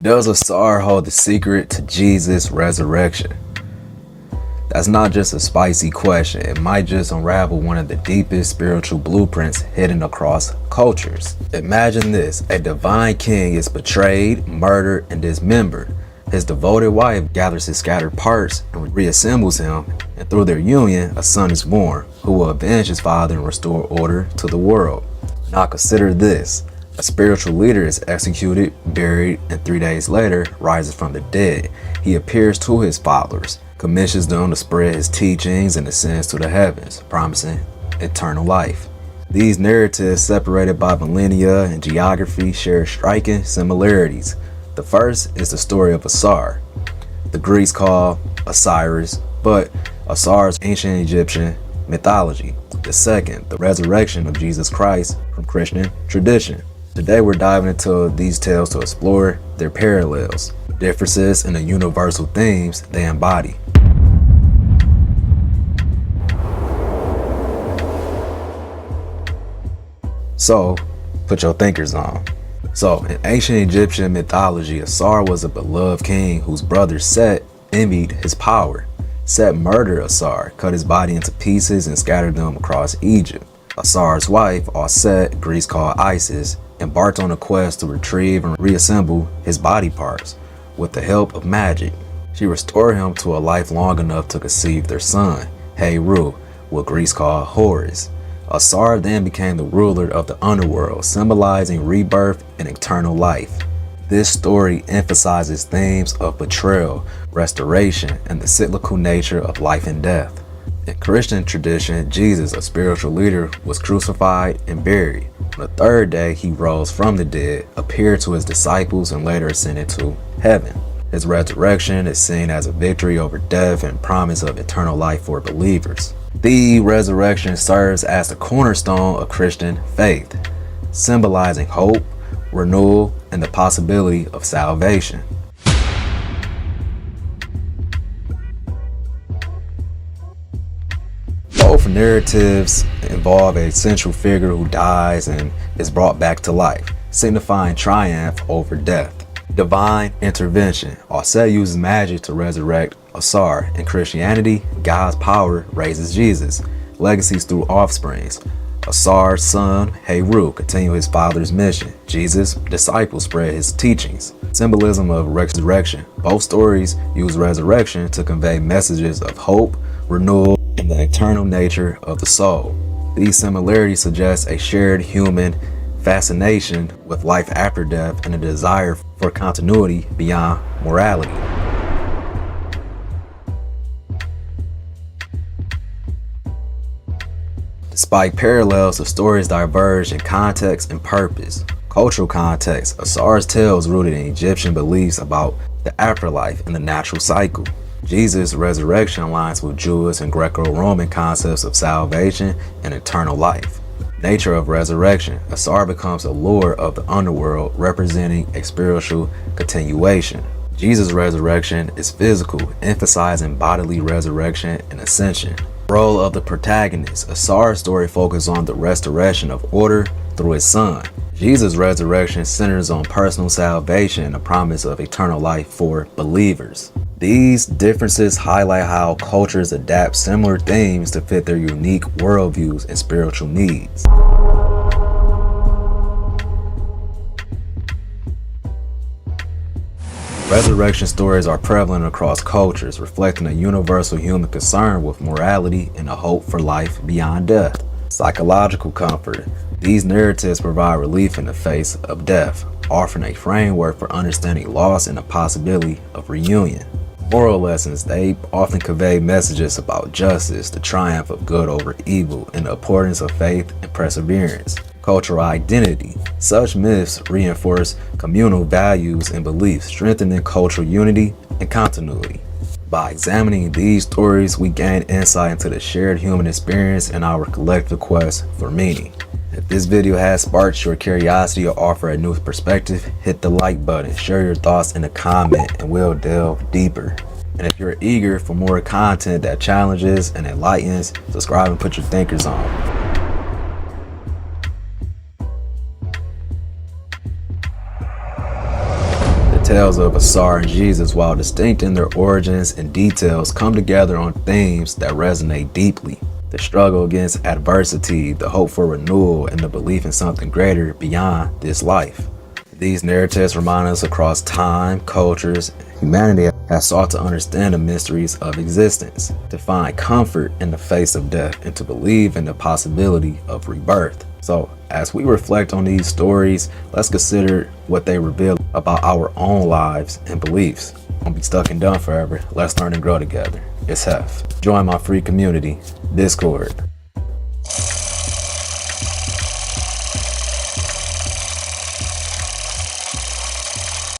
Does Ausar hold the secret to Jesus' resurrection? That's not just a spicy question, it might just unravel one of the deepest spiritual blueprints hidden across cultures. Imagine this: a divine king is betrayed, murdered, and dismembered. His devoted wife gathers his scattered parts and reassembles him, and through their union, a son is born, who will avenge his father and restore order to the world. Now consider this: a spiritual leader is executed, buried, and 3 days later rises from the dead. He appears to his followers, commissions them to spread his teachings and ascends to the heavens, promising eternal life. These narratives, separated by millennia and geography, share striking similarities. The first is the story of Ausar. The Greeks call Osiris, but Ausar is ancient Egyptian mythology. The second, the resurrection of Jesus Christ from Christian tradition. Today we're diving into these tales to explore their parallels, differences, and the universal themes they embody. So, put your thinkers on. So, in ancient Egyptian mythology, Ausar was a beloved king whose brother Set envied his power. Set murdered Ausar, cut his body into pieces, and scattered them across Egypt. Ausar's wife, Set, Greeks call Isis, embarked on a quest to retrieve and reassemble his body parts. With the help of magic, she restored him to a life long enough to conceive their son, Heru, what Greeks call Horus. Ausar then became the ruler of the underworld, symbolizing rebirth and eternal life. This story emphasizes themes of betrayal, restoration, and the cyclical nature of life and death. In Christian tradition, Jesus, a spiritual leader, was crucified and buried. On the third day, he rose from the dead, appeared to his disciples, and later ascended to heaven. His resurrection is seen as a victory over death and promise of eternal life for believers. The resurrection serves as the cornerstone of Christian faith, symbolizing hope, renewal, and the possibility of salvation. Both narratives involve a central figure who dies and is brought back to life, signifying triumph over death. Divine intervention. Ausar uses magic to resurrect Ausar. In Christianity, God's power raises Jesus. Legacies through offsprings. Ausar's son, Heru, continued his father's mission. Jesus' disciples spread his teachings. Symbolism of resurrection. Both stories use resurrection to convey messages of hope, renewal, and the eternal nature of the soul. These similarities suggest a shared human fascination with life after death and a desire for continuity beyond morality. Despite parallels, the stories diverge in context and purpose. Cultural context. Ausar's tales rooted in Egyptian beliefs about the afterlife and the natural cycle. Jesus' resurrection aligns with Jewish and Greco-Roman concepts of salvation and eternal life. Nature of resurrection. Ausar becomes a lord of the underworld, representing a spiritual continuation. Jesus' resurrection is physical, emphasizing bodily resurrection and ascension. Role of the protagonist. Ausar's story focuses on the restoration of order through his son. Jesus' resurrection centers on personal salvation and the promise of eternal life for believers. These differences highlight how cultures adapt similar themes to fit their unique worldviews and spiritual needs. Resurrection stories are prevalent across cultures, reflecting a universal human concern with morality and a hope for life beyond death. Psychological comfort. These narratives provide relief in the face of death, offering a framework for understanding loss and the possibility of reunion. Moral lessons. They often convey messages about justice, the triumph of good over evil, and the importance of faith and perseverance. Cultural identity. Such myths reinforce communal values and beliefs, strengthening cultural unity and continuity. By examining these stories, we gain insight into the shared human experience and our collective quest for meaning. If this video has sparked your curiosity or offer a new perspective, hit the like button, share your thoughts in the comment, and we'll delve deeper. And if you're eager for more content that challenges and enlightens, subscribe and put your thinkers on. tales of Ausar and Jesus, while distinct in their origins and details, come together on themes that resonate deeply. The struggle against adversity, the hope for renewal, and the belief in something greater beyond this life. These narratives remind us across time, cultures, humanity has sought to understand the mysteries of existence, to find comfort in the face of death, and to believe in the possibility of rebirth. So, as we reflect on these stories, let's consider what they reveal about our own lives and beliefs. Don't be stuck and done forever. Let's learn and grow together. It's Hef. Join my free community, Discord.